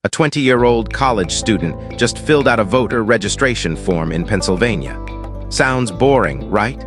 A 20-year-old college student just filled out a voter registration form in Pennsylvania. Sounds boring, right?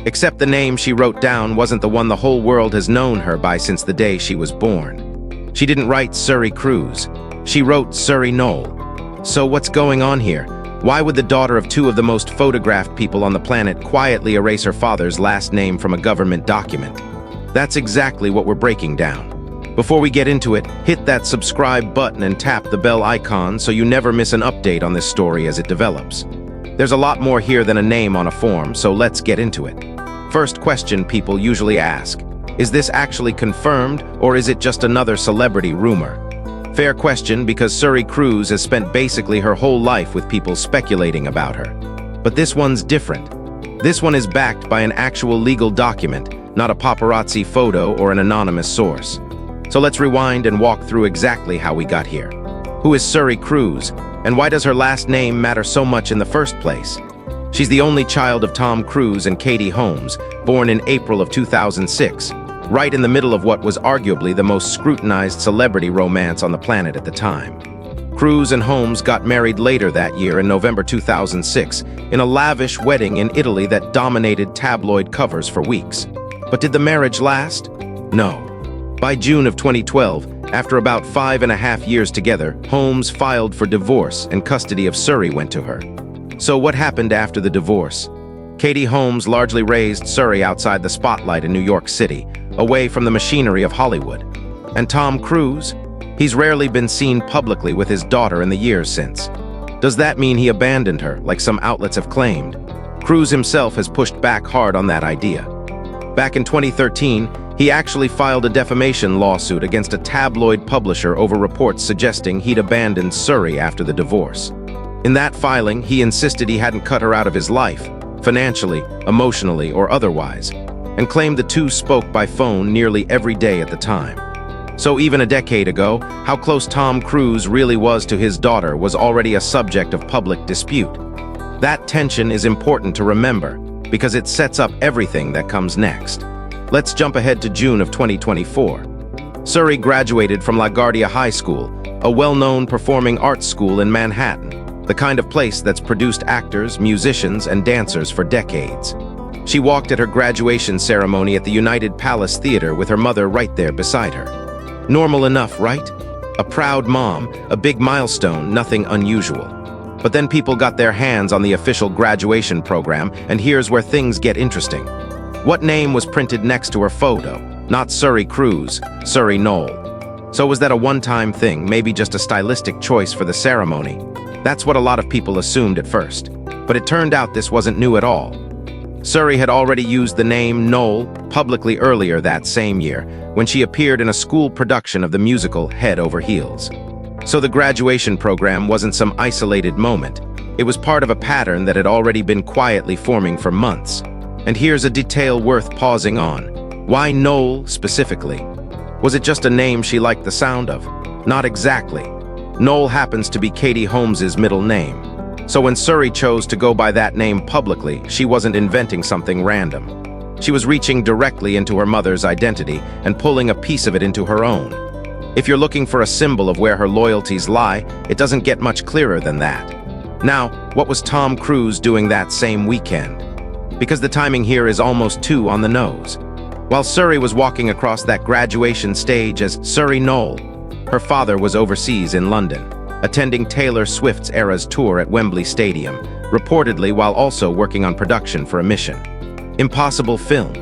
Except the name she wrote down wasn't the one the whole world has known her by since the day she was born. She didn't write Suri Cruise. She wrote Suri Noelle. So what's going on here? Why would the daughter of two of the most photographed people on the planet quietly erase her father's last name from a government document? That's exactly what we're breaking down. Before we get into it, hit that subscribe button and tap the bell icon so you never miss an update on this story as it develops. There's a lot more here than a name on a form, so let's get into it. First question people usually ask, is this actually confirmed or is it just another celebrity rumor? Fair question because Suri Cruise has spent basically her whole life with people speculating about her. But this one's different. This one is backed by an actual legal document, not a paparazzi photo or an anonymous source. So let's rewind and walk through exactly how we got here. Who is Suri Cruise, and why does her last name matter so much in the first place? She's the only child of Tom Cruise and Katie Holmes, born in April of 2006, right in the middle of what was arguably the most scrutinized celebrity romance on the planet at the time. Cruise and Holmes got married later that year in November 2006 in a lavish wedding in Italy that dominated tabloid covers for weeks. But did the marriage last? No. By June of 2012, after about 5.5 years together, Holmes filed for divorce and custody of Suri went to her. So what happened after the divorce? Katie Holmes largely raised Suri outside the spotlight in New York City, away from the machinery of Hollywood. And Tom Cruise? He's rarely been seen publicly with his daughter in the years since. Does that mean he abandoned her, like some outlets have claimed? Cruise himself has pushed back hard on that idea. Back in 2013, he actually filed a defamation lawsuit against a tabloid publisher over reports suggesting he'd abandoned Suri after the divorce. In that filing, he insisted he hadn't cut her out of his life, financially, emotionally, or otherwise, and claimed the two spoke by phone nearly every day at the time. So even a decade ago, how close Tom Cruise really was to his daughter was already a subject of public dispute. That tension is important to remember, because it sets up everything that comes next. Let's jump ahead to June of 2024. Suri graduated from LaGuardia High School, a well-known performing arts school in Manhattan, the kind of place that's produced actors, musicians, and dancers for decades. She walked at her graduation ceremony at the United Palace Theater with her mother right there beside her. Normal enough, right? A proud mom, a big milestone, nothing unusual. But then people got their hands on the official graduation program, and here's where things get interesting. What name was printed next to her photo? Not Suri Cruise, Suri Noelle. So was that a one-time thing, maybe just a stylistic choice for the ceremony? That's what a lot of people assumed at first. But it turned out this wasn't new at all. Suri had already used the name Noelle publicly earlier that same year, when she appeared in a school production of the musical Head Over Heels. So the graduation program wasn't some isolated moment. It was part of a pattern that had already been quietly forming for months. And here's a detail worth pausing on. Why Noelle specifically? Was it just a name she liked the sound of? Not exactly. Noelle happens to be Katie Holmes's middle name. So when Suri chose to go by that name publicly, she wasn't inventing something random. She was reaching directly into her mother's identity and pulling a piece of it into her own. If you're looking for a symbol of where her loyalties lie, it doesn't get much clearer than that. Now, what was Tom Cruise doing that same weekend? Because the timing here is almost too on the nose. While Suri was walking across that graduation stage as Suri Noelle, her father was overseas in London, attending Taylor Swift's Eras tour at Wembley Stadium, reportedly while also working on production for a Mission Impossible film.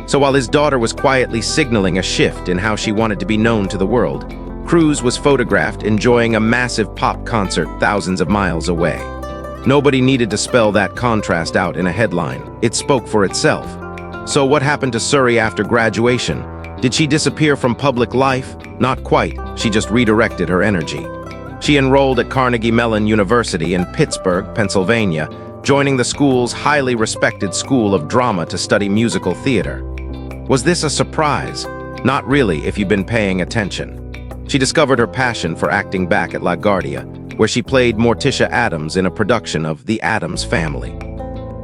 So while his daughter was quietly signaling a shift in how she wanted to be known to the world, Cruise was photographed enjoying a massive pop concert thousands of miles away. Nobody needed to spell that contrast out in a headline. It spoke for itself. So what happened to Suri after graduation? Did she disappear from public life? Not quite. She just redirected her energy. She enrolled at Carnegie Mellon University in Pittsburgh, Pennsylvania, joining the school's highly respected School of Drama to study musical theater. Was this a surprise? Not really, if you've been paying attention. She discovered her passion for acting back at LaGuardia, where she played Morticia Addams in a production of The Addams Family.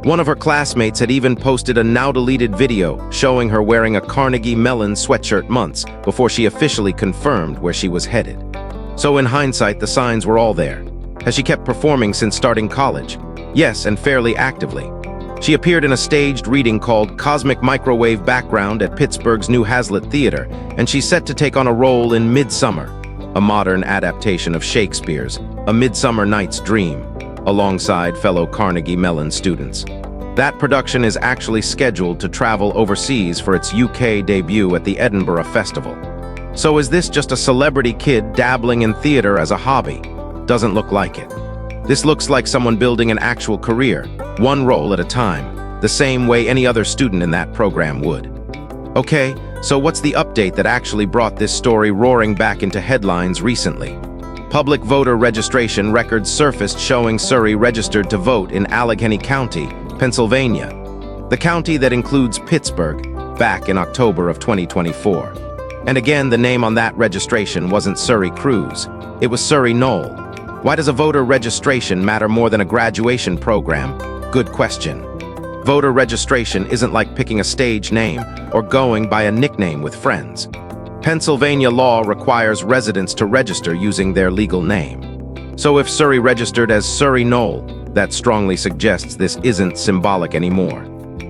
One of her classmates had even posted a now-deleted video showing her wearing a Carnegie Mellon sweatshirt months before she officially confirmed where she was headed. So in hindsight, the signs were all there. Has she kept performing since starting college? Yes, and fairly actively. She appeared in a staged reading called Cosmic Microwave Background at Pittsburgh's New Hazlitt Theater, and she's set to take on a role in Midsummer, a modern adaptation of Shakespeare's A Midsummer Night's Dream, alongside fellow Carnegie Mellon students. That production is actually scheduled to travel overseas for its UK debut at the Edinburgh Festival. So is this just a celebrity kid dabbling in theater as a hobby? Doesn't look like it. This looks like someone building an actual career, one role at a time, the same way any other student in that program would. Okay, so what's the update that actually brought this story roaring back into headlines recently? Public voter registration records surfaced showing Suri registered to vote in Allegheny County, Pennsylvania, the county that includes Pittsburgh, back in October of 2024. And again, the name on that registration wasn't Suri Cruise, it was Suri Noelle. Why does a voter registration matter more than a graduation program? Good question. Voter registration isn't like picking a stage name or going by a nickname with friends. Pennsylvania law requires residents to register using their legal name. So if Suri registered as Suri Noelle, that strongly suggests this isn't symbolic anymore.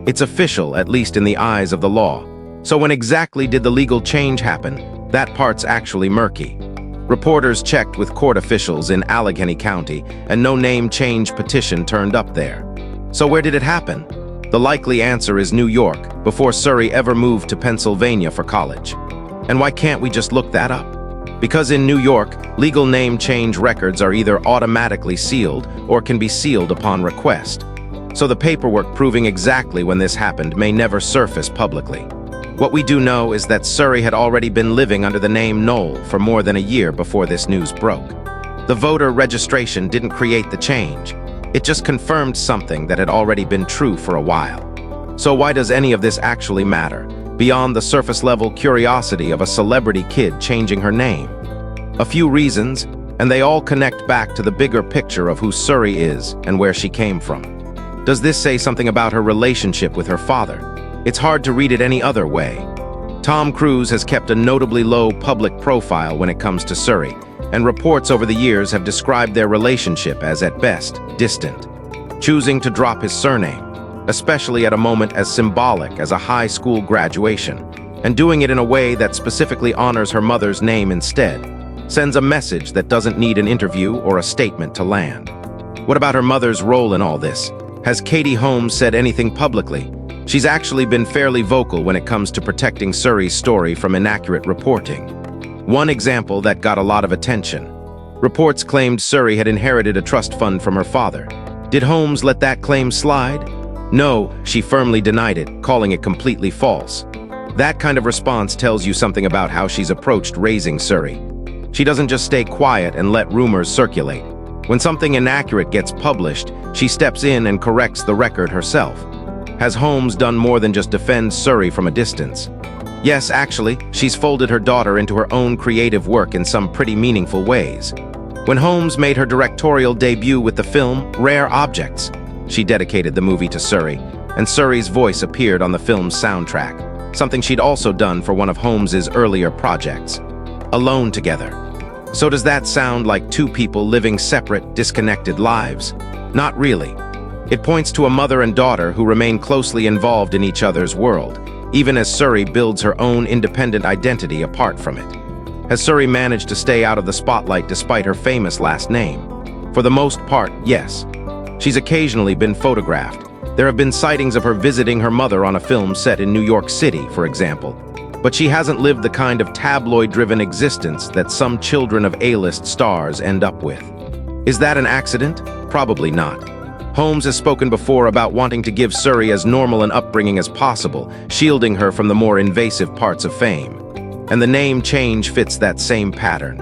It's official, at least in the eyes of the law. So when exactly did the legal change happen? That part's actually murky. Reporters checked with court officials in Allegheny County, and no name change petition turned up there. So where did it happen? The likely answer is New York, before Suri ever moved to Pennsylvania for college. And why can't we just look that up? Because in New York, legal name change records are either automatically sealed or can be sealed upon request. So the paperwork proving exactly when this happened may never surface publicly. What we do know is that Suri had already been living under the name Noelle for more than a year before this news broke. The voter registration didn't create the change. It just confirmed something that had already been true for a while. So why does any of this actually matter, beyond the surface-level curiosity of a celebrity kid changing her name? A few reasons, and they all connect back to the bigger picture of who Suri is and where she came from. Does this say something about her relationship with her father? It's hard to read it any other way. Tom Cruise has kept a notably low public profile when it comes to Suri, and reports over the years have described their relationship as, at best, distant. Choosing to drop his surname, especially at a moment as symbolic as a high school graduation, and doing it in a way that specifically honors her mother's name instead, sends a message that doesn't need an interview or a statement to land. What about her mother's role in all this? Has Katie Holmes said anything publicly? She's actually been fairly vocal when it comes to protecting Suri's story from inaccurate reporting. One example that got a lot of attention. Reports claimed Suri had inherited a trust fund from her father. Did Holmes let that claim slide? No, she firmly denied it, calling it completely false. That kind of response tells you something about how she's approached raising Suri. She doesn't just stay quiet and let rumors circulate. When something inaccurate gets published, she steps in and corrects the record herself. Has Holmes done more than just defend Suri from a distance? Yes, actually, she's folded her daughter into her own creative work in some pretty meaningful ways. When Holmes made her directorial debut with the film Rare Objects, she dedicated the movie to Suri, and Suri's voice appeared on the film's soundtrack, something she'd also done for one of Holmes's earlier projects, Alone Together. So does that sound like two people living separate, disconnected lives? Not really. It points to a mother and daughter who remain closely involved in each other's world, even as Suri builds her own independent identity apart from it. Has Suri managed to stay out of the spotlight despite her famous last name? For the most part, yes. She's occasionally been photographed. There have been sightings of her visiting her mother on a film set in New York City, for example. But she hasn't lived the kind of tabloid-driven existence that some children of A-list stars end up with. Is that an accident? Probably not. Holmes has spoken before about wanting to give Suri as normal an upbringing as possible, shielding her from the more invasive parts of fame. And the name change fits that same pattern.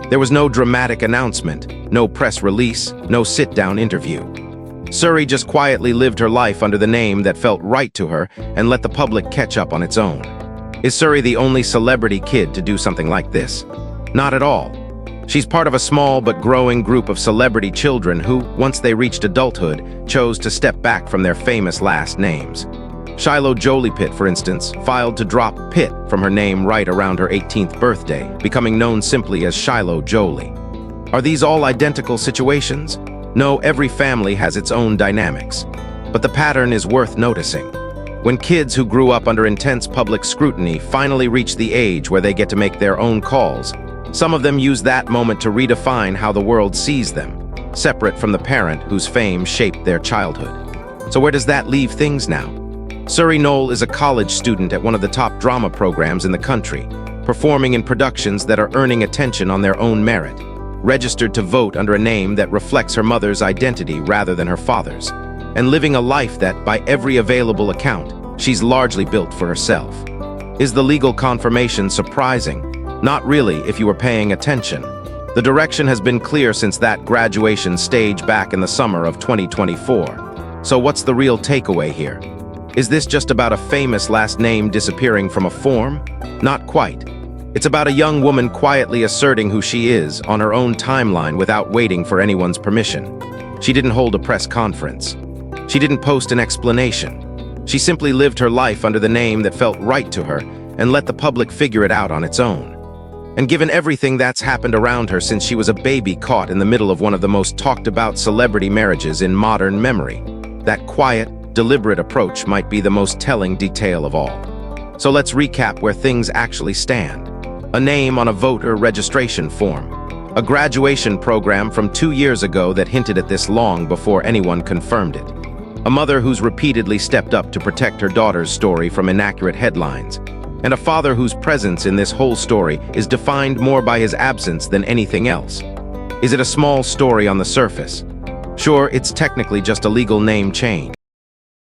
There was no dramatic announcement, no press release, no sit-down interview. Suri just quietly lived her life under the name that felt right to her and let the public catch up on its own. Is Suri the only celebrity kid to do something like this? Not at all. She's part of a small but growing group of celebrity children who, once they reached adulthood, chose to step back from their famous last names. Shiloh Jolie Pitt, for instance, filed to drop Pitt from her name right around her 18th birthday, becoming known simply as Shiloh Jolie. Are these all identical situations? No, every family has its own dynamics. But the pattern is worth noticing. When kids who grew up under intense public scrutiny finally reach the age where they get to make their own calls, some of them use that moment to redefine how the world sees them, separate from the parent whose fame shaped their childhood. So where does that leave things now? Suri Noelle is a college student at one of the top drama programs in the country, performing in productions that are earning attention on their own merit, registered to vote under a name that reflects her mother's identity rather than her father's, and living a life that, by every available account, she's largely built for herself. Is the legal confirmation surprising? Not really, if you were paying attention. The direction has been clear since that graduation stage back in the summer of 2024. So what's the real takeaway here? Is this just about a famous last name disappearing from a form? Not quite. It's about a young woman quietly asserting who she is on her own timeline without waiting for anyone's permission. She didn't hold a press conference. She didn't post an explanation. She simply lived her life under the name that felt right to her and let the public figure it out on its own. And given everything that's happened around her since she was a baby caught in the middle of one of the most talked about celebrity marriages in modern memory, that quiet, deliberate approach might be the most telling detail of all. So let's recap where things actually stand. A name on a voter registration form. A graduation program from 2 years ago that hinted at this long before anyone confirmed it. A mother who's repeatedly stepped up to protect her daughter's story from inaccurate headlines. And a father whose presence in this whole story is defined more by his absence than anything else. Is it a small story on the surface? Sure, it's technically just a legal name change.